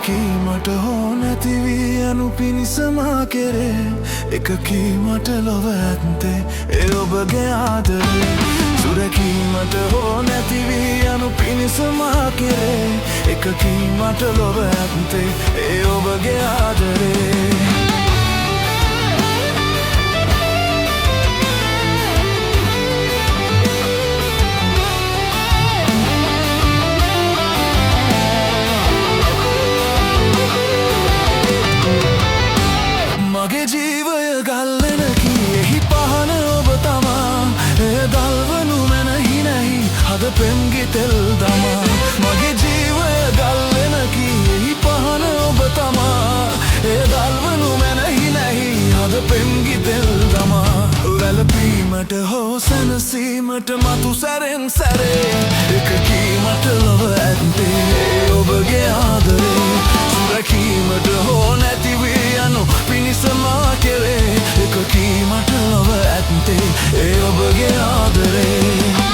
සුරකීමට හෝ නැතිවී යනු පිණිසමා කෙරේ එකකීමට ලොව ඇත්තේ ඒ ඔබගේ ආදරේ සුරකීමට හෝ නැතිවී යනු පිණිසමා කෙරේ එකකීමට ලොව ඇත්තේ ඒ ඔබගේ ආදරේ මගේ ජීවය ගල්ලනකි එහි පහන ඔබ තමා එය දල්වනු මැනහි නැහි හද පෙම්ගි තෙල් දමා මගේ ජීවය ගල්ලනකි එහි පහන ඔබ තමා එය දල්වනු මැනහි නැහි හද පෙම්ගි තෙල් දමා වැළපීමට හෝ සැනසීමට මතු සැරෙන් සැරේ එකකීමට ලොව ඇත්තේ ඔබගේ ආදරේ සුරකීමට හෝ නැතිවී යනු පිණිසමා කෙරේ එකකීමට ලොව ඇත්තේ ඒ ඔබගේ ආදරේ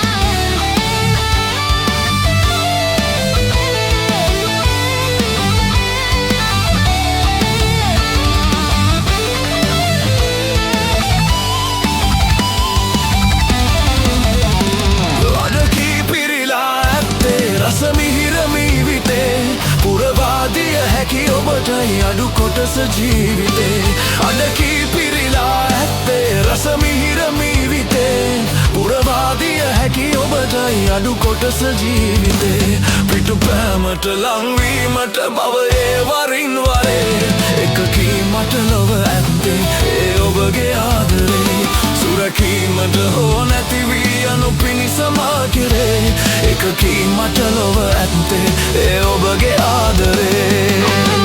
ඔබටයි අඩු කොටස ජීවිතේ අඩකී පිරිලා ඇත්තේ රස මිහිර මීවිතේ පුරවාදිය හැකි ඔබටයි අඩු කොටස ජීවිතේ පිටු පෑමට ලංවීමට බවයේ වරින් වරේ එකකීමට ලොව ඇත්තේ ඒ ඔබගේ ආදරේ සුරකීමට හෝ නැතිවී යනු පිණිසමා කෙරේ එකකීමට ලොව ඇත්තේ ඒ ඔබගේ ආදරේ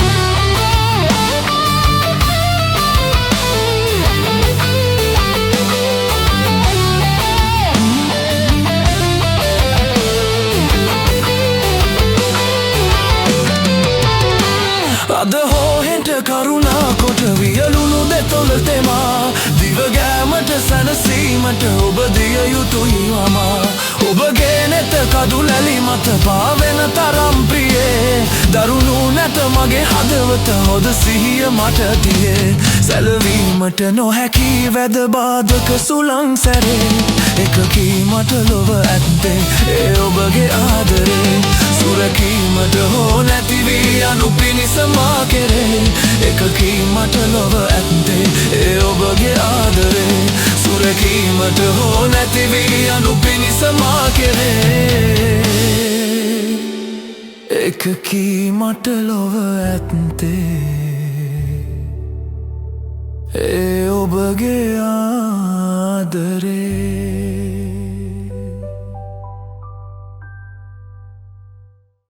අද හෝහෙන්ට කරුණා කොට වියලුණු දෙතොල තෙමා දිවගෑමට සැනසීමට ඔබ දිය යුතුයි මමා ඔබගේ නෙත කඩු ලැලි මත පාවෙන තරම් ප්‍රියේ දරුණු නැත මගේ හදවත හොද සිහිය මට තියේ සැලවීමට නොහැකි වැද බාධක සුළං සැරේ එකකීමට ලොව ඇත්තේ ඒ ඔබගේ ආදරේ සුරකීමට හෝ නැතිවී යනු පිණිසමා කෙරේ එකකීමට ලොව ඇත්තේ ඒ ඔබගේ ආදරේ සුරකීමට හෝ නැතිවී යනු පිණිසමා කෙරේ එකකීමට ලොව ඇත්තේ ඒ ඔබගේ ආදරේ